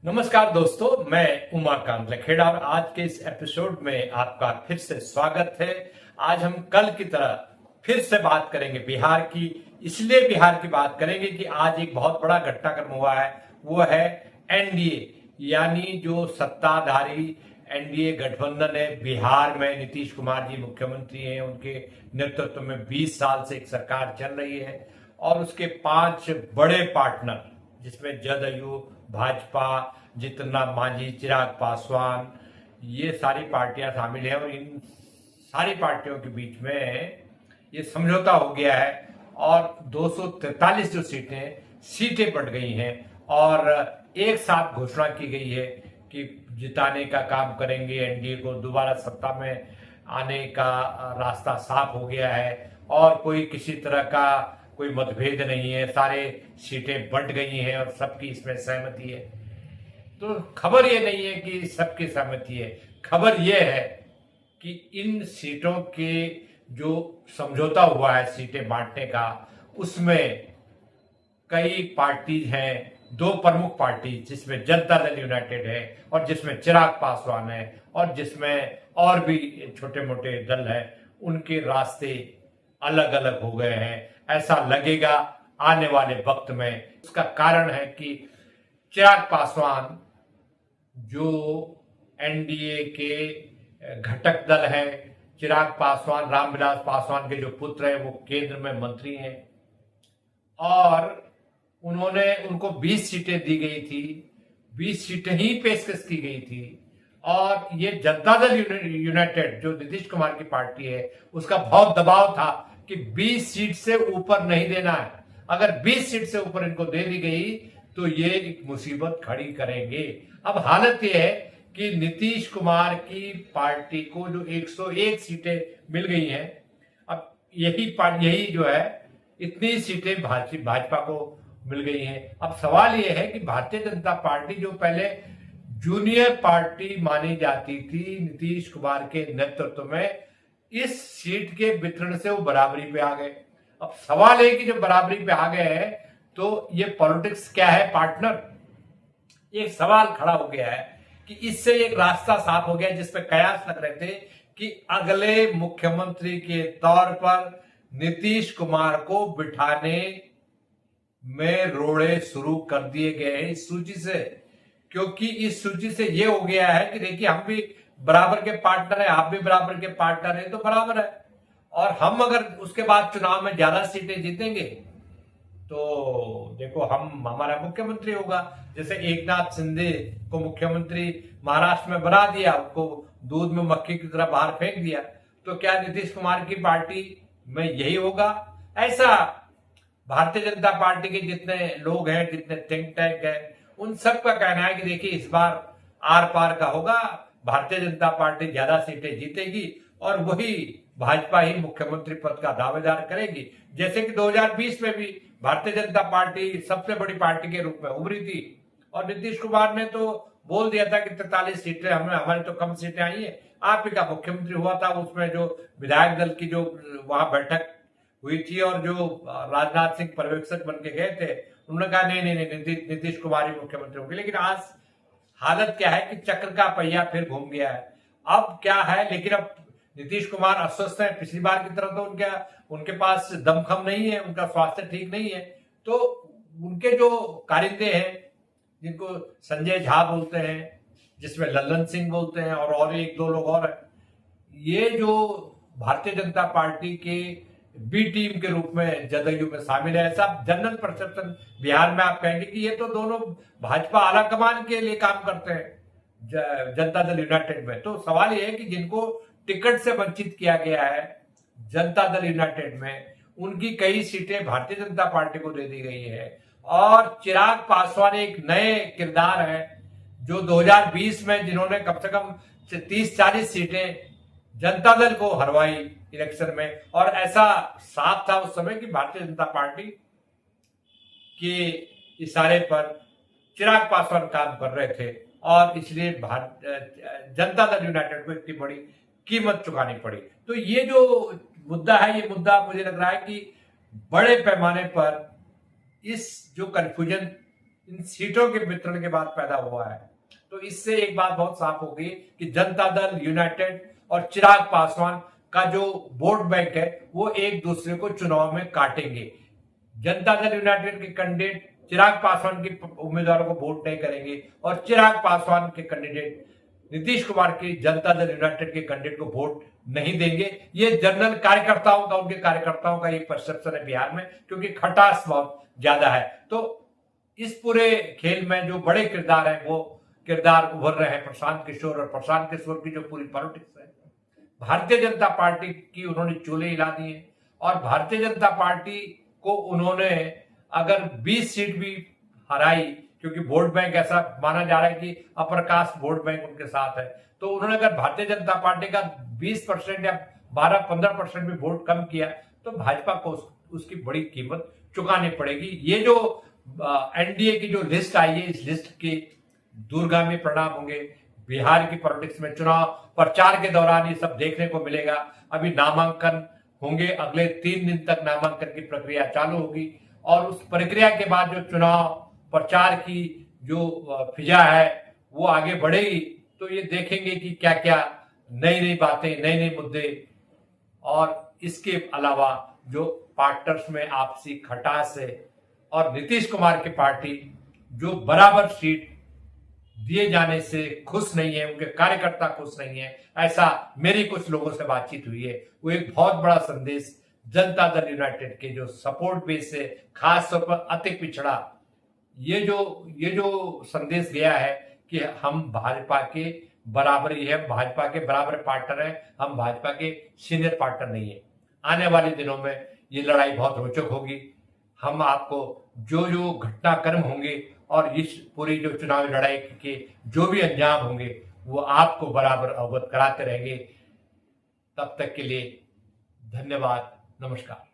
नमस्कार दोस्तों, मैं उमाकांत लखेड़ा और आज के इस एपिसोड में आपका फिर से स्वागत है। आज हम कल की तरह फिर से बात करेंगे बिहार की। इसलिए बिहार की बात करेंगे कि आज एक बहुत बड़ा घटनाक्रम हुआ है, वो है एनडीए यानी जो सत्ताधारी एनडीए गठबंधन है। बिहार में नीतीश कुमार जी मुख्यमंत्री हैं, उनके नेतृत्व में 20 साल से एक सरकार चल रही है और उसके 5 बड़े पार्टनर जिसमें जदयू, भाजपा, जीतन राम मांझी, चिराग पासवान, ये सारी पार्टियां शामिल हैं और इन सारी पार्टियों के बीच में ये समझौता हो गया है और 243 जो सीटें बढ़ गई हैं और एक साथ घोषणा की गई है कि जिताने का काम करेंगे। एनडीए को दोबारा सत्ता में आने का रास्ता साफ हो गया है और कोई किसी तरह का कोई मतभेद नहीं है, सारे सीटें बंट गई हैं और सबकी इसमें सहमति है। तो खबर ये नहीं है कि सबकी सहमति है, खबर ये है कि इन सीटों के जो समझौता हुआ है सीटें बांटने का, उसमें कई पार्टीज हैं, 2 प्रमुख पार्टी जिसमें जनता दल यूनाइटेड है और जिसमें चिराग पासवान है और जिसमें और भी छोटे मोटे दल हैं, उनके रास्ते अलग अलग हो गए हैं, ऐसा लगेगा आने वाले वक्त में। उसका कारण है कि चिराग पासवान जो एनडीए के घटक दल है, चिराग पासवान रामविलास पासवान के जो पुत्र हैं वो केंद्र में मंत्री हैं और उनको 20 सीटें दी गई थी, 20 सीटें ही पेशकश की गई थी और ये जनता दल यूनाइटेड जो नीतीश कुमार की पार्टी है उसका बहुत दबाव था कि 20 सीट से ऊपर नहीं देना है। अगर 20 सीट से ऊपर इनको दे दी गई तो ये एक मुसीबत खड़ी करेंगे। अब हालत ये है कि नीतीश कुमार की पार्टी को जो 101 सीटें मिल गई हैं, अब यही जो है इतनी सीटें भाजपा को मिल गई हैं। अब सवाल ये है कि भारतीय जनता पार्टी जो पहले जूनियर पार्टी मानी जाती थी नीतीश कुमार के नेतृत्व में, इस सीट के वितरण से वो बराबरी पे आ गए। अब सवाल है कि जब बराबरी पे आ गए हैं तो ये पॉलिटिक्स क्या है पार्टनर, एक सवाल खड़ा हो गया है कि इससे एक रास्ता साफ हो गया जिसपे कयास लग रहे थे कि अगले मुख्यमंत्री के तौर पर नीतीश कुमार को बिठाने में रोड़े शुरू कर दिए गए हैं इस सूची से। क्योंकि इस सूची से ये हो गया है कि देखिए हम भी बराबर के पार्टनर है, आप भी बराबर के पार्टनर है, तो बराबर है और हम अगर उसके बाद चुनाव में ज्यादा सीटें जीतेंगे तो देखो हमारा मुख्यमंत्री होगा। जैसे एकनाथ शिंदे को मुख्यमंत्री महाराष्ट्र में बना दिया, उसको दूध में मक्खी की तरह बाहर फेंक दिया, तो क्या नीतीश कुमार की पार्टी में यही होगा? ऐसा भारतीय जनता पार्टी के जितने लोग हैं, जितने थिंक टैंक है, उन सब का कहना है कि देखिए इस बार आर पार का होगा, भारतीय जनता पार्टी ज्यादा सीटें जीतेगी और वही भाजपा ही मुख्यमंत्री पद का दावेदार करेगी। जैसे कि 2020 में भी भारतीय जनता पार्टी सबसे बड़ी पार्टी के रूप में उभरी थी और नीतीश कुमार ने तो बोल दिया था कि 43 सीटें हमारे तो कम सीटें आई है, आप ही का मुख्यमंत्री हुआ था। उसमें जो विधायक दल की जो वहां बैठक हुई थी और जो राजनाथ सिंह पर्यवेक्षक बन के गए थे, उन्होंने कहा नहीं नहीं नहीं, नीतीश कुमार ही मुख्यमंत्री होंगे। लेकिन आज हालत क्या है कि चक्र का पहिया फिर घूम गया है। अब क्या है, लेकिन अब नीतीश कुमार अस्वस्थ है, पिछली बार की तरह तो उनके पास दमखम नहीं है, उनका स्वास्थ्य ठीक नहीं है, तो उनके जो कारिंदे हैं जिनको संजय झा बोलते हैं, जिसमें लल्लन सिंह बोलते हैं और एक दो लोग और हैं, ये जो भारतीय जनता पार्टी के बी टीम के रूप में जदयू में शामिल है। ऐसा जनरल परसेप्शन बिहार में आप कहेंगे कि ये तो दोनों भाजपा आला कमान के लिए काम करते हैं जनता दल यूनाइटेड में। तो सवाल ये है कि जिनको टिकट से वंचित किया गया है जनता दल यूनाइटेड में, उनकी कई सीटें भारतीय जनता पार्टी को दे दी गई है और चिराग पासवान एक नए किरदार है जो 2020 में जिन्होंने कम से कम 30-40 सीटें जनता दल को हरवाई इलेक्शन में, और ऐसा साफ था उस समय कि भारतीय जनता पार्टी के इशारे पर चिराग पासवान काम कर रहे थे और इसलिए जनता दल यूनाइटेड को इतनी बड़ी कीमत चुकानी पड़ी। तो ये जो मुद्दा है, ये मुद्दा मुझे लग रहा है कि बड़े पैमाने पर इस जो कंफ्यूजन इन सीटों के वितरण के बाद पैदा हुआ है। तो इससे एक बात बहुत साफ हो गई कि जनता दल यूनाइटेड और चिराग पासवान का जो वोट बैंक है वो एक दूसरे को चुनाव में काटेंगे। जनता दल यूनाइटेड के कैंडिडेट चिराग पासवान के उम्मीदवारों को वोट नहीं करेंगे और चिराग पासवान के कैंडिडेट नीतीश कुमार की जनता दल यूनाइटेड के कैंडिडेट को वोट नहीं देंगे। ये जनरल कार्यकर्ताओं का, उनके कार्यकर्ताओं का ये परसेप्शन है बिहार में, क्योंकि खटास बहुत ज्यादा है। तो इस पूरे खेल में जो बड़े किरदार हैं वो किरदार उभर रहे हैं प्रशांत किशोर, और प्रशांत किशोर की जो पूरी पॉलिटिक्स है, भारतीय जनता पार्टी की उन्होंने चूल्हे हिला दिए। और भारतीय जनता पार्टी को उन्होंने अगर 20 सीट भी हराई, क्योंकि वोट बैंक ऐसा माना जा रहा है कि अपर कास्ट वोट बैंक उनके साथ है, तो उन्होंने अगर भारतीय जनता पार्टी का 20% या 12-15% भी वोट कम किया तो भाजपा को उसकी बड़ी कीमत चुकानी पड़ेगी। ये जो एनडीए की जो लिस्ट आई है, इस लिस्ट के दूरगामी परिणाम होंगे बिहार की पॉलिटिक्स में। चुनाव प्रचार के दौरान ये सब देखने को मिलेगा। अभी नामांकन होंगे, अगले 3 दिन तक नामांकन की प्रक्रिया चालू होगी, और उस प्रक्रिया के बाद जो चुनाव प्रचार की जो फिजा है वो आगे बढ़ेगी। तो ये देखेंगे कि क्या क्या नई नई बातें, नए नए मुद्दे, और इसके अलावा जो पार्टनर्स में आपसी खटास है, और नीतीश कुमार की पार्टी जो बराबर सीट दिए जाने से खुश नहीं है, उनके कार्यकर्ता खुश नहीं है, ऐसा मेरी कुछ लोगों से बातचीत हुई है। वो एक बहुत बड़ा संदेश जनता दल यूनाइटेड के जो सपोर्ट बेस है, खास तौर पर अति पिछड़ा, ये जो संदेश गया है कि हम भाजपा के बराबर ही है, भाजपा के बराबर पार्टनर है, हम भाजपा के सीनियर पार्टनर नहीं है। आने वाले दिनों में ये लड़ाई बहुत रोचक होगी। हम आपको जो जो घटनाक्रम होंगे और इस पूरी जो चुनावी लड़ाई के जो भी अंजाम होंगे वो आपको बराबर अवगत कराते रहेंगे। तब तक के लिए धन्यवाद, नमस्कार।